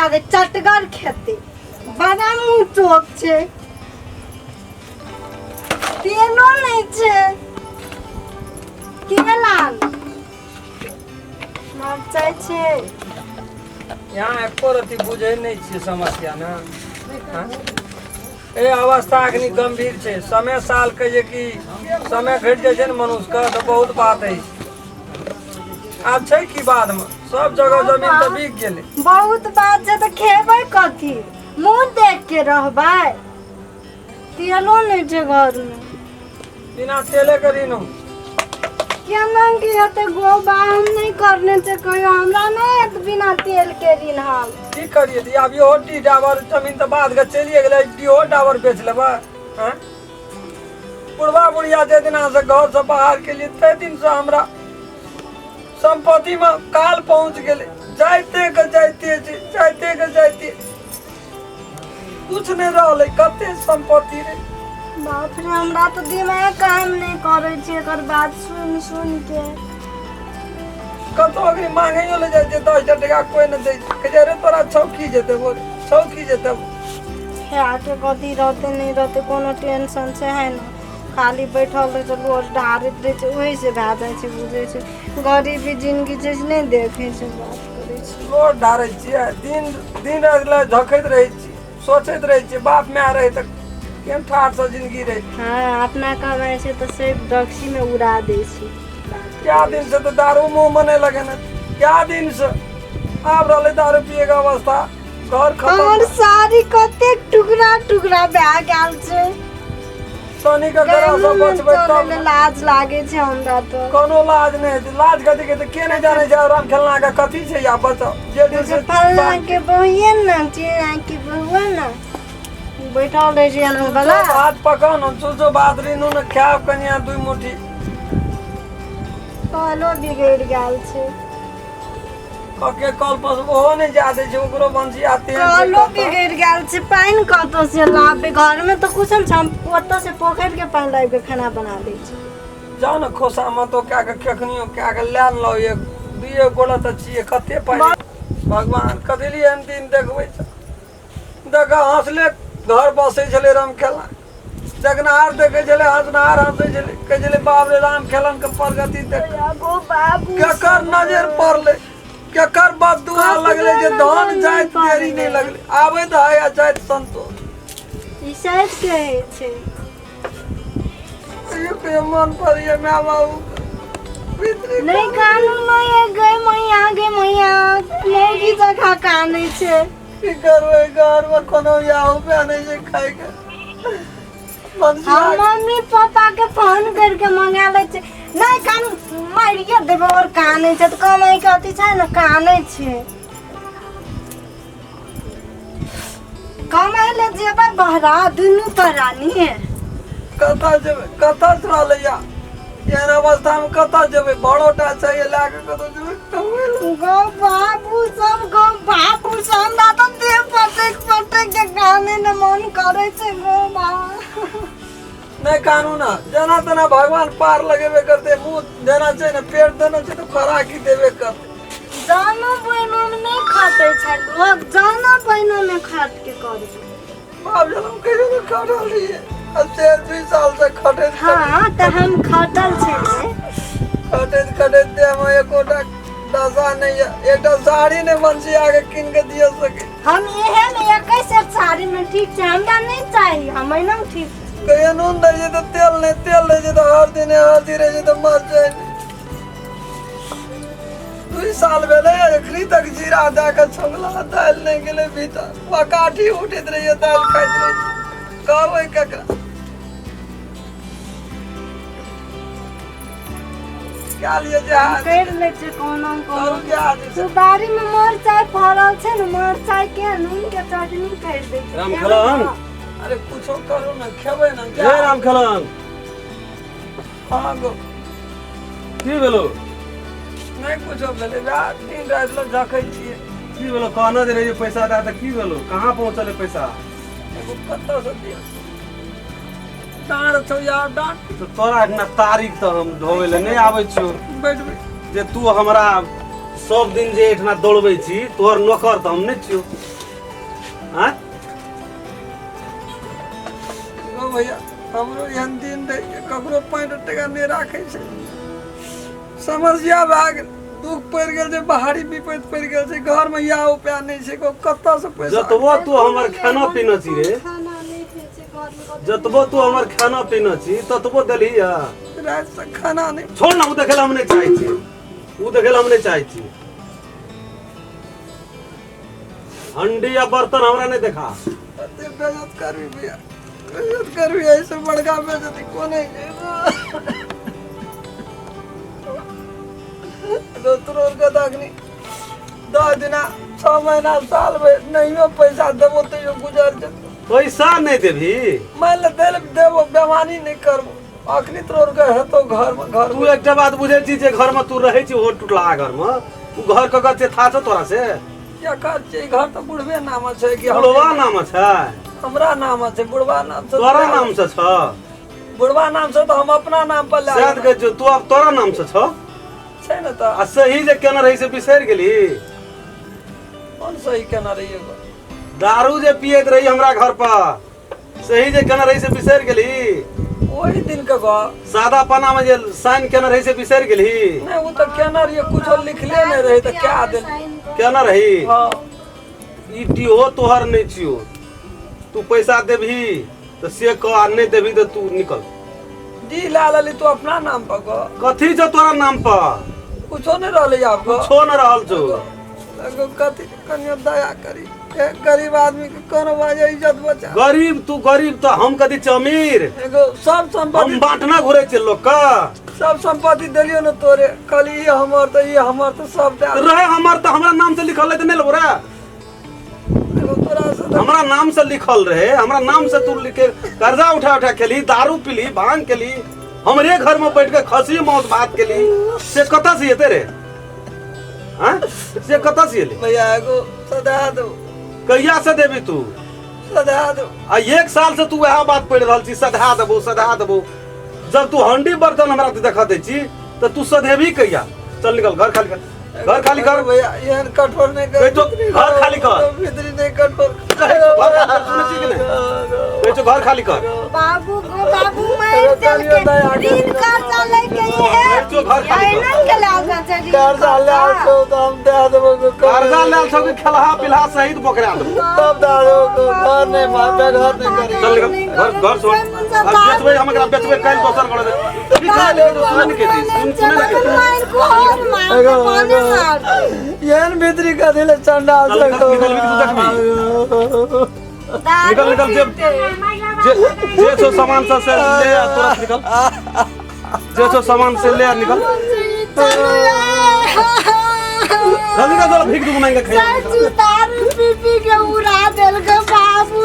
दे चटगर खेते बड़ा मुंह चोक छे तेलो नहीं छे केलान मरचाई छे यहाँ एको रति बुझे नहीं छे समस्या ना ए अवस्था अखनी गंभीर छे समय साल के जे कि समय घट जाए छे न मनुष्य का तो बहुत बात है आब छे की बाद में सब जगह जमीन तो बिक गेले बहुत बात छे तो खेबै कथी मुंह देख के रहबै तेलो नहीं छे घर में बिना तेले करी नो क्या मांगी हते गोबा हम नहीं करने से कहियो हमरा नहीं है बिना तेल के ऋण हम की करिए दी अब यो डी डाबर जमीन तो बाद के चलिए गेले डी डाबर बेच लेबा हैं बुढ़वा बुढ़िया जे दिन से घर से बाहर के लिए ते दिन से हमरा संपत्ति में काल पहुंच गेले जाते कुछ नहीं रहले कते संपत्ति रे बाप रे हमरा तो दिमाग काम नहीं करे छे एकर बात सुन के कतो अगर मांगे ले जाए 10 टका कोई न दे के रे तोरा चौकी जेते वो चौकी जेते है आके कथी रहते नहीं रहते कोनो टेंशन से है ना खाली बैठल रहे तो रोज ढारत रहे छे वही से भा जाय छे बुझे छे गरीबी जिंदगी छे नहीं देखे छे बात करे छे रोज ढारे छे दिन अगला झखैत रहे छी सोचैत रहे छी बाप में आ रहे त केम ठाठ से जिंदगी रहे हां अपना कमाए छे तो सिर्फ डक्सी में उड़ा दे छे क्या दिन से तो दारू मुंह मने लगे ना क्या दिन से आप रहले दारू पिए का अवस्था घर खत्म और सारी कते टुकड़ा बह गेल छे तनी का करा सब बचबे तब लाज लागे छे हमरा तो कोनो लाज नहीं लाज कथी के के नहीं जाने जा राम खेलना का कथी छे या बताओ जे दिन से फलना के बहिए ना चिड़ा के बहुआ ना बैठल रहे छे हम वाला हाथ पकानो जो बात रिनु न खाव कनिया दुई मुट्ठी कलो बिगड़ गेल छे ओके कल पर ओहो नहीं जाते छे ओकरो बंसी आते हैं कलो बिगड़ गेल छे पानी कतो से लाबे घर में तो कुछ हम ओतो से पोखर के पानी लाब के खाना बना दे छे जाओ न खोसा में तो क्या के खखनियो क्या के लान लो एक दिए गोला त छिए कते पानी भगवान कदेली हम दिन देखबै छ देखा हंसले घर बसे छले राम खेला जगनहार देखे छले हंसनहार हंसे छले कहे छले बाप रे राम खेलन के प्रगति देख गो बाबू केकर नजर पड़ले केकर बदुआ लगले जे धन जात देरी नहीं लगले आवे त आया जात संतोष ई साइड के छे ये पे मन पर ये मैं बाबू नहीं कानून में ये गए मैया मोगी जगह काने छे की करवे घर में कोनो याहू पे नहीं जे खाए के हम मम्मी पापा के फोन करके मंगा ले छे नहीं कानून मारिए देबे और काने छे तो कमाई कथी छे ना काने छे कमाई ले जेबे बहरा दुनू परानी है कथा जेबे कथा चला लिया यार अवस्था में कथा जेबे बड़ोटा चाहिए लाके कतो जेबे गो बाबू संदा तो दे पटक के गाने न मन करे छे गो बा नहीं कानून जना तना भगवान पार लगेबे करते मुंह देना चाहिए ना पेट देना चाहिए तो खुराकी देबे करते जाना बहनों में नहीं खाते छे लोग जाना बहनों में खाट के करे बाप जनम कहियो न खटल लिए अब 2 साल से खटे हाँ तो हम खटल छे खटे दे हम एकोटा दशा नहीं है एक साड़ी ने बंसी आगे किन के दियो सके हम ये में 21 साड़ी में ठीक छे हमरा नहीं चाहिए हम ना ठीक कहियो नून दे जे तो तेल नहीं जे तो हर दिन हल्दी रहे जे तो मर जाए 2 साल भेले एखनी तक जीरा दा के छोगला दाल नहीं गेले भीतर पकाठी उठित रही दाल खाइत रही कहबै ककरा क्या लिए जहाज कर ले छे कोनो जहाज तो बारी में मरचाई फरल छे न मरचाई के नून के चटनी कर दे राम खलन अरे कुछो करू न खेबै न जय राम खलन हां गो की भेलो नहीं कुछो भेले बा दिन रात ल झखै छिए की भेलो कहना दे रही पैसा दा त की भेलो कहां पहुंचले पैसा एगो कत्तो से दिया डांड छौ यार डांड तो तोरा इतना तारीख तो हम धोवे ले नहीं आवे छो बैठ जे तू हमरा सब दिन जे एठना दौड़बै छी तोहर नौकर त हम नहीं छियो। हां गो भैया हमरो एहन दिन दे ककरो 5 टका नहीं राखे छै। समस्या भए गेल, दुख पड़ि गेल छै, बाहरी विपत्ति पड़ि गेल छै, घर में या उपाय नहीं छै, कत्ता से पैसा जतबो तू हमर खाना पीना छी रे, खाना नहीं खाए छै घर में। जतबो तू हमर खाना पीना छी ततबो देली या। रात से खाना नहीं। छोड़ ना, उ देखेला हम नहीं चाहै छी, उ देखेला हम नहीं चाहै छी। हंडी या बर्तन हमरा नहीं देखा। अते बेइज्जत करबी भैया, बेइज्जत करबी, ऐसे बड़का बेइज्जती कोने दोस्तों का दागनी 10 दिन 6 महीना साल में नहीं हो पैसा देवो तो यो गुजर जा। पैसा नहीं देभी, मैं ले देवो बेमानी नहीं करबो। अखनी तोर के हेतो घर में तू एकटा बात बुझे छी जे घर में तू रहै छी ओ टूटला घर में, उ घर ककर छै था छ तोरा से? क्या कर छै घर तो बुढ़वे नाम छै कि बुढ़वा नाम छै? हमरा नाम छै, बुढ़वा नाम छै। तोरा नाम से छ? बुढ़वा नाम से तो हम अपना नाम पर ले शायद के जो तू अब तोरा नाम से छ छै न। तो आ सही जे केना रही से बिसर गेली। कौन सही केना रही है? दारू जे पियत रही हमरा घर पर, सही जे केना रही से बिसर गेली। वही दिन के गो सादा पन्ना में जे साइन केना रही से बिसर गेली। नहीं वो तो केना रही, कुछ लिखले नहीं रही तो क्या दिल केना रही? हां ई हो तोहर नहीं छियो। तू पैसा देभी तो से कह, नहीं देभी तो तू निकल। जी ला ली तू अपना नाम पर गो। कथी छ तोरा नाम पर? कुछो नहीं रहले आपको। छो न रहल छो। एगो कथी कनियो दया करी, एक गरीब आदमी के कोनो बाजे इज्जत बचा। गरीब तू गरीब तो हम कदी अमीर। एगो सब संपत्ति हम बांटना घुरे छे लोग का। सब संपत्ति देलियो न तोरे, खाली ये हमर तो सब दे रहे हमर तो हमरा नाम से लिखल है त नहीं लगो रे। एगो तोरा से हमरा नाम से लिखल रहे, हमरा नाम से तू लिखे कर्जा उठा उठा खेली, दारू पीली, भांग केली, हमरे घर में बैठ के खसी मौत बात केली। से कता से येते रे? हां से कता से येले? भैया एगो सदा दो। कहिया से देबी तू? सदा दो। आ 1 साल से तू वह बात पढ़ रहल छी, सधा देबो सधा देबो। जब तू हंडी बर्तन हमरा ते देखा दे छी तो तू सधेबी कहिया? चल निकल, घर खाली कर, घर खाली कर भैया। ये कठोर नहीं कर, तो घर खाली कर, भीतरी नहीं कठोर। घर खाली कर। बाबू मैं दिन कर्जा लेके ये है घर खाली कर। फाइनल के लागा चली कर्जा ले तो हम दे देबो। कर्जा ले सब के खलहा पिलहा सहित बोकरा देबो। तब दारो को घर नहीं मारबे, घर नहीं करी। चल निकल, घर छोड़। अब बेचबे हम एकरा बेचबे काल दोसर कर दे। निकाल ले तो सुन के दी, सुन के मार को और मार के पानी मार। येन भीतरी का दिले चंडाल चल से निकल, निकल तू देखबी। निकल निकल जे जो सामान से ले आ, तुरंत निकल। जे जो सामान से ले आ, निकल जल्दी का। जरा भीख दूं मांगे खाए। दारू पी के उड़ा देल के बाबू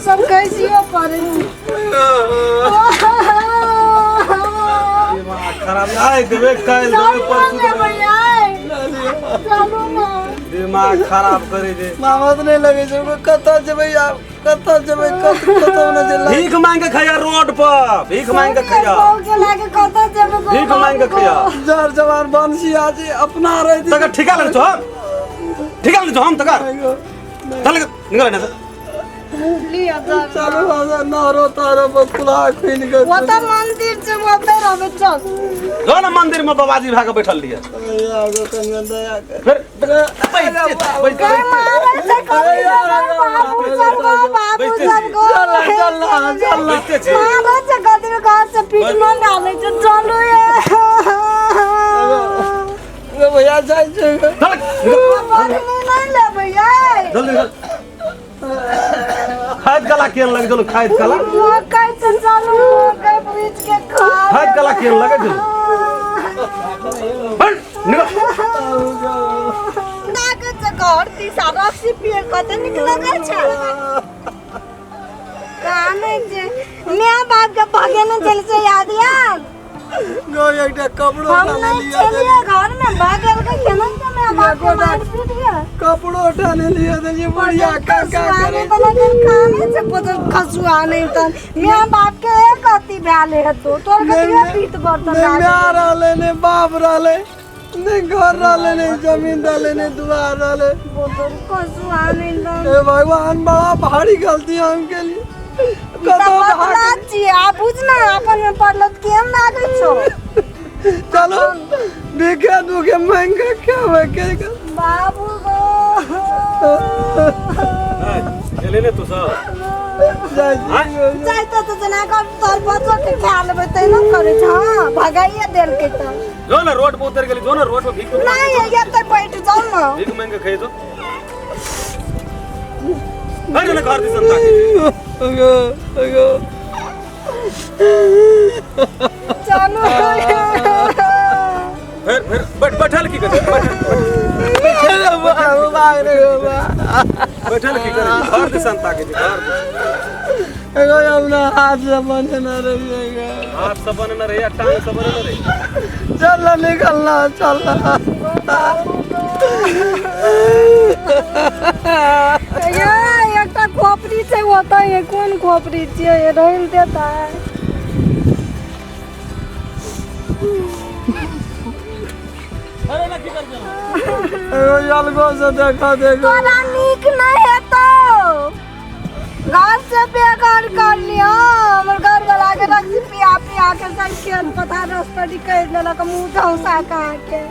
सब कैसियो पड़े। खराब आए देवे काल देवे परसू देवे। दिमाग खराब करे जे। मामत नहीं लगे जो कत्ता जबे आप, कत्ता जबे कत्ता न जला। भीख मांग के खाया रोड पर, भीख मांग के खाया, भीख मांग के खाया। जर जवान बंसी आज अपना रहे थी। तक ठिका ले जो, ठिका ले जो हम तक। चल निकल ना। लिया जा चलो आजा नारो तारो बकुला खिन के। वो तो मंदिर से वो पे रहे चल। जो ना मंदिर में बाबाजी भाग बैठल लिए। आगो कंगन दया कर। फिर के मारे से कभी बाबू सब को चल बैठते छी। मारे से कभी घर से पीट मन डाले तो चलो ये भैया जाए चल नहीं ले भैया जल्दी निकल। खाद कला केन लगे चलो, खाद कला कैसे चलो के बीच के खा खाद कला केन लगे चलो। हट निकल। नाक से घर ती सारा सी पिए कते निकल गए छ काने जे मैं बाप के भागे न जल से याद यार गो एकटा कपड़ो हम उठाने नहीं लिया चलिए घर में भागे के केना के मैं बाप को मार पीट गया कपड़ो उठाने लिया तो ये बुढ़िया का करे। तो लगे काने से पता खसुआ नहीं त मैं बाप के एक अति भ्याले है तो तोर के पीट बर्तन ने म्या रहले ने बाप रहले नहीं घर रहले नहीं जमीन रहले नहीं दुआर रहले। बोतल कसुआ नहीं दम हे भगवान बड़ा भारी गलती हमके लिए। कतो बदला छी आ बुझना अपन में पड़लत केम लागे छो। चलो देखे दुखे महंगा क्या है के बाबू गो चले ने तू सब जाइता तो जना का तोर बच्चों के ख्याल में तै न करे छ हां भगाइए देल के त जो ना रोड पे उतर गेली जो ना रोड पे भीख नहीं ये तो बैठ जाओ ना भीख मांग के खाई तो अरे ना घर दिसन ताके अगो चलो फिर बैठल की करे चलो बाबू भाग रे बैठल की करे घर दिसन ताके घर एगो अपना हाथ से बंधे न रहिएगा। हाथ से बने न रहे टांग से बने न रहे चल निकलना चल ये एकटा खोपड़ी छै होता है कौन खोपड़ी छै ये रहन देता है अरे ना की कर एगो जलगो से देखा देखो तोरा नीक नहीं है तो घर से बेकार कर लिया हमर घर वाला के रख पिया पिया के सब खेत पथार रास्ता निकल लेलक मुंह धौसा के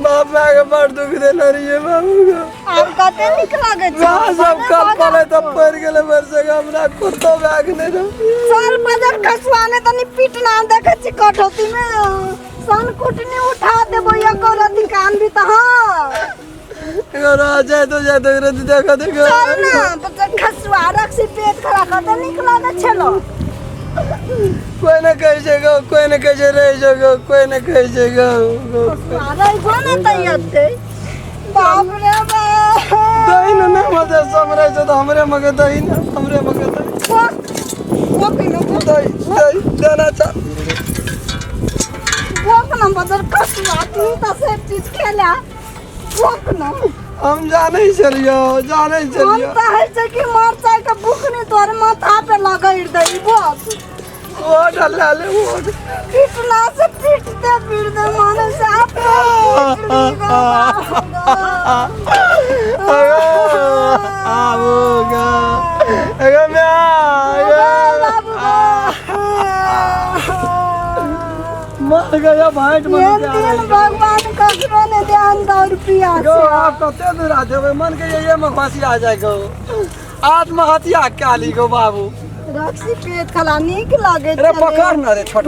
बाप के बड़ दुख देना रही बाबू को। अब कते नीक लागे छै वहाँ सब कल पड़े तब पड़ गेले वर्षे का हमरा कुत्तो बैग नहीं रहा। साल बजर खसवाने तनी पीट ना देखे छी कठौती में सन कुटनी उठा देबो ये करती कान भी त हां अगर आ जाए तो रति देखा देखो चल ना बजर खसवा रखसी पेट खड़ा करते नीक लागे छलो कोई न कहे गो कोई न कहे रह जाओ कोई न कहे गो अरे कोने तैयार बाप रे बाप दही न मत समरे तो हमरे मगे दही न हमरे मगे वो पिनो दही दही देना चाह वो ना बजर खसवा तू त सब चीज खेला वो ना हम जाने चलियो हम त है छै कि मर जाए के भूख नहीं तोर माथा पे लगाई दई बस वो डला ले वो पीटना से पीटते माने से आप आऊंगा अगर मैं मर गया भाट मन भगवान कसरो ने ध्यान दो रुपया गो आप कते दूर आ जाओ मन के ये में फांसी आ जाएगा आत्महत्या काली गो बाबू रक्सी पेट खला नीक लागे अरे पकड़ ना रे छोट